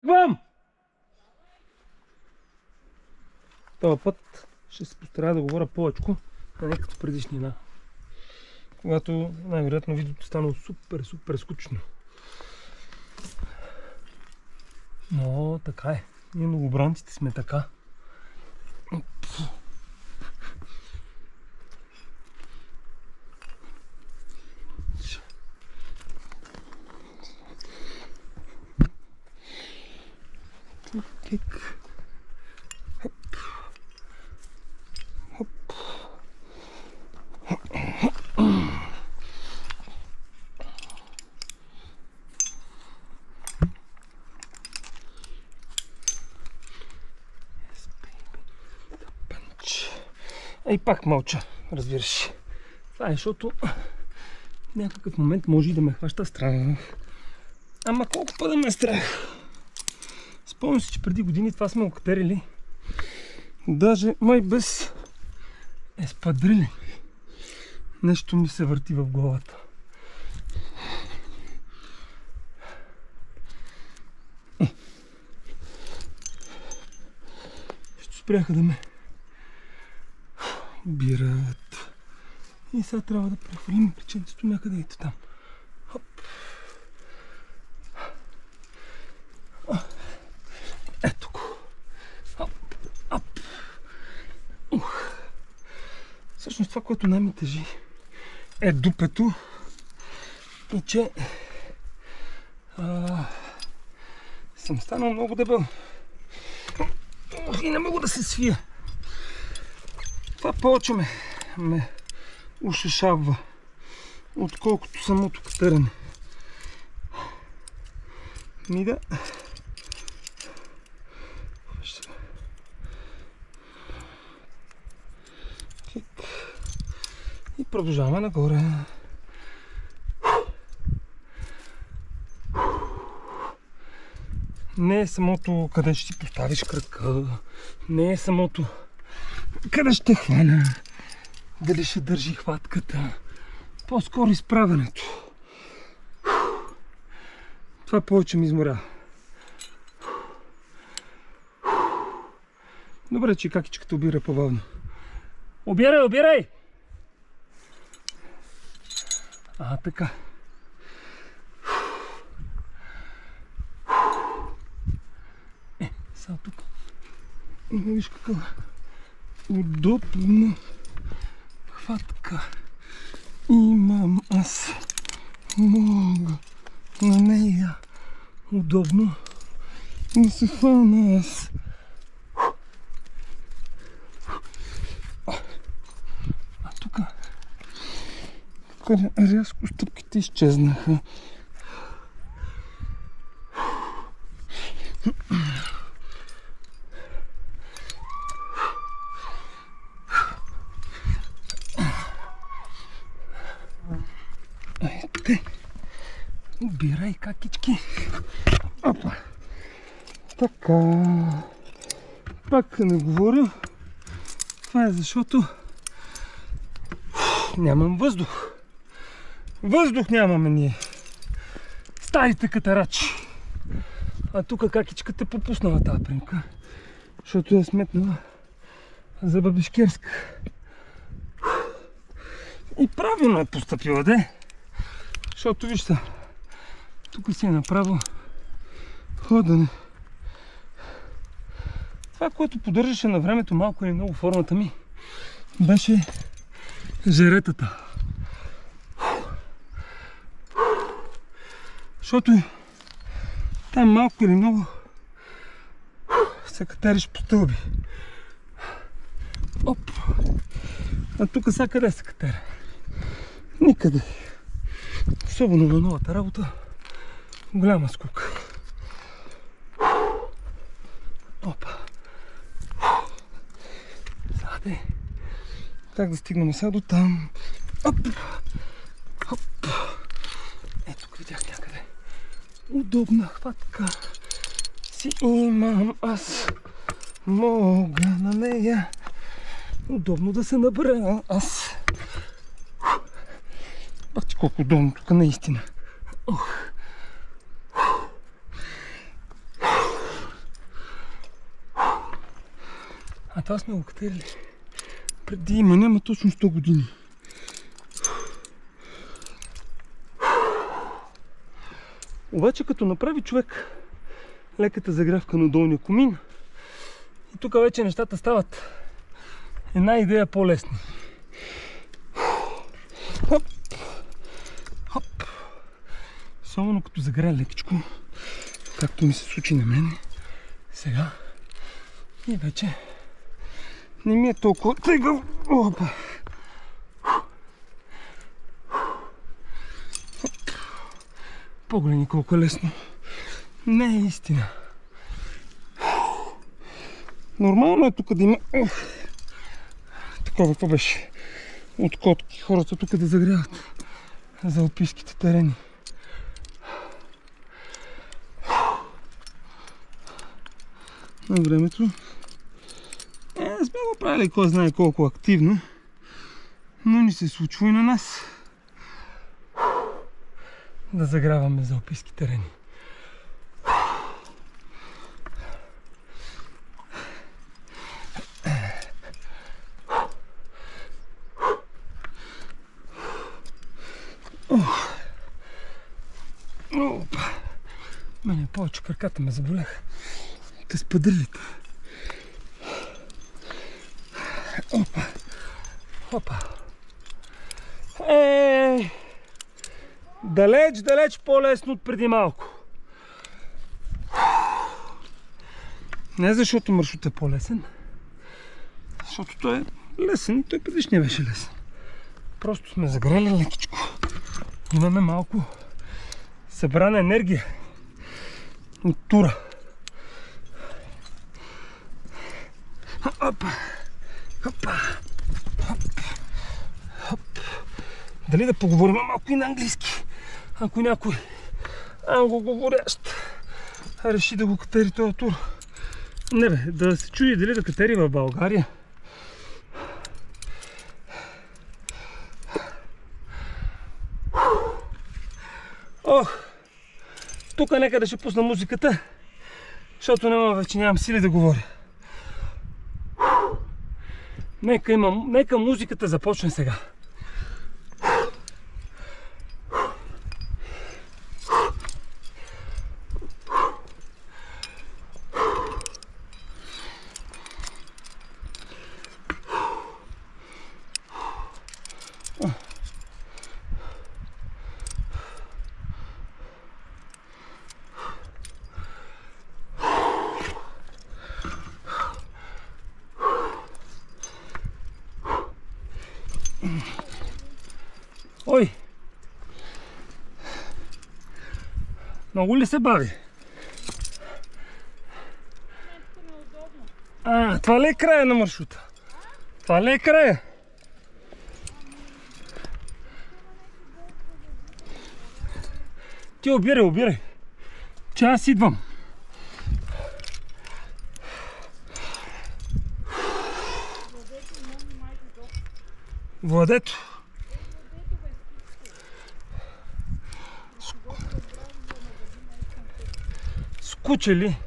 Вам! Този път ще се постарая да говоря повече, а не като предишнина. Когато най-вероятно видеото станало супер скучно. Но така е. Ние новобранците сме така. Кик. Хоп. Хоп. И пак мълча, разбираш. Това е, защото в някакъв момент може и да ме хваща страх. Ама колко път да ме е страх? Спомням си, че преди години това сме окатерили. Даже май без еспадрили. Нещо ми се върти в главата. Ще спряха да ме бират. И сега трябва да прехвърлим печенцето някъде ето там. Хоп. Ето го. Хоп. Оп. Всъщност това, което най-ми тежи, е дупето. И че съм станал много дебел. И не мога да се свия. Това повече ме ушешава, отколкото самото катерене. Да. И продължаваме нагоре. Не е самото къде ще си поставиш крака, не е самото къде ще хвана, дали ще държи хватката, по-скоро изправенето. Това повече ми изморя. Добре, че какичката обира по-бавно. Обирай! Така. Сега тук. Виж какъв удобна хватка имам аз. Мога на нея удобно да се хвана аз. Тук рязко стъпките изчезнаха. Обирай, какички. Опа. Така. Пак не говоря. Това е защото нямам въздух. Въздух нямаме ние. Старите катерачи. А тук какичката е попуснала тази примка. Защото я сметнала за бабешкерска. И правилно е постъпила, де. Защото вижте, тук си е направо ходене. Това, което поддържаше на времето малко или много формата ми, беше жеретата. Защото там малко или много се катериш по стълби. Оп! А тук сега къде се катеря? Никъде. Особено на новата работа. Голяма скука. Опа. Сега де. Как да стигнем сега до там? Оп! Оп! Ето тук видях някъде. Удобна хватка си имам аз. Мога на нея удобно да се набера аз. Бахте колко удобно тук наистина. А това сме го катерили преди няма точно 100 години. Обаче като направи човек леката загрявка на долния комин, и тук вече нещата стават една идея по-лесни. Хоп! Хоп! Особено като загря лекичко, както ми се случи на мене сега, и вече не ми е толкова тегъл. Опа! Погледни колко е лесно. Не е истина. Нормално е тук да има... Такова, какво беше? От котки. Хората тук да загряват за алпийските терени. На времето не сме го правили кой знае колко активно, но ни се случва и на нас да загряваме за алпийски терени. Опа! Мене повече краката ме заболяха. Те спадрилите. Опа! Опа! Далеч по-лесно от преди малко. Не защото маршрут е по-лесен, защото той е лесен и той предишния беше лесен. Просто сме загрели лекичко. Имаме малко събрана енергия от тура. Опа! Опа! Хоп! Хоп! Дали да поговорим малко и на английски? Ако някой англоговорящ реши да го катери този тур. Не бе, да се чуди дали да катери в България. Ох! Тук някъде ще пусна музиката, защото нямам сили да говоря. Нека музиката започне сега. Ой! Много ли се бави? Това ли е края на маршрута? Това ли е края? Ти обирай, че аз идвам. Владето. Скуче ли?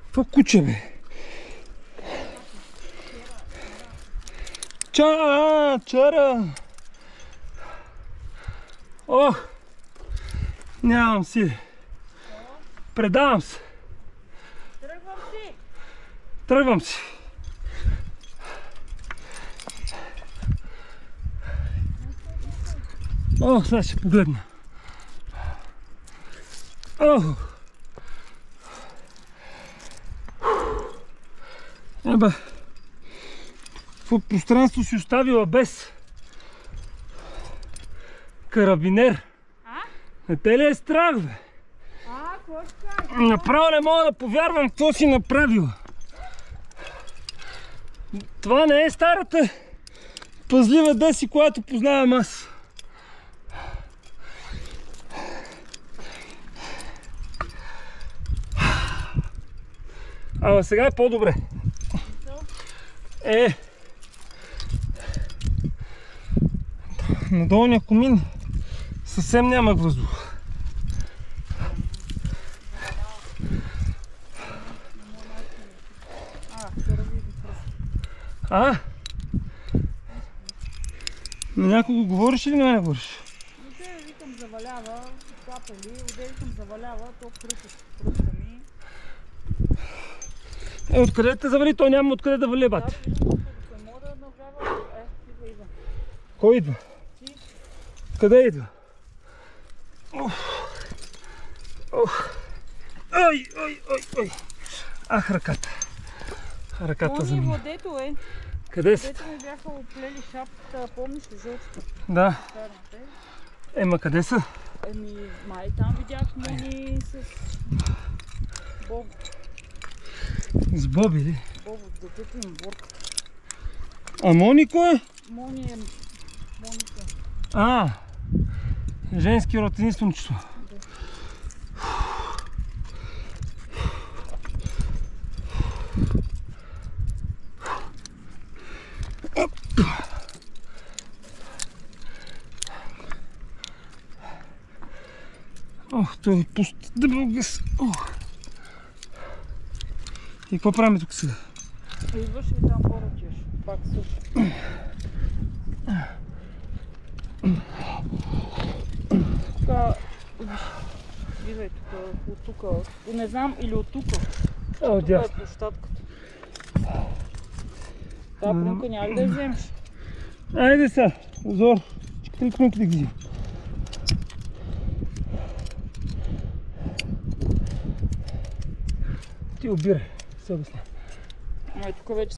Какво куче, бе? Чара! Ох! Нямам си. Предавам се. Тръгвам си. Ох, сега ще погледна. Ох! Еба, какво пространство си оставила без карабинер? Не те ли е страх, бе? Направо не мога да повярвам какво си направила. Това не е старата пазлива Деси, която познавам аз. Ама сега е по-добре. На долния комин съвсем нямах въздух. А? На някого говориш или на мен говориш? Оде викам завалява, капели, оде викам завалява, то пръска ми. Откъде те завали? Той няма откъде да вали, бат. Да, виждам, не мога да нажава. Идва. Кой идва? Ти. Къде идва? Ой, ой, ой, ой. Ах, ръката. Ръката за Они мен. водето е. Къде си? Дето ми бяха оплели шапката, помниш ли жълтата? Да. Старната е. Ема къде са? Май там видях Мони с Бобо. С Боби ли? Бобо, детето им борка. А Мони кой е? Мони е Моника. А, женски род, единственото. Ох, той е пуст дебел гъс. И какво правим тук сега? Идваш и там поръчаш. Пак също. Тука, виждай тук, от тук. Не знам, или от тук. От Тук е дясно. площадката. Та плюнка няма ли да я вземеш? Айде сега, Зор. Три клюнки да ги взимам. Ти обирай, се обясня. Ай, тук вече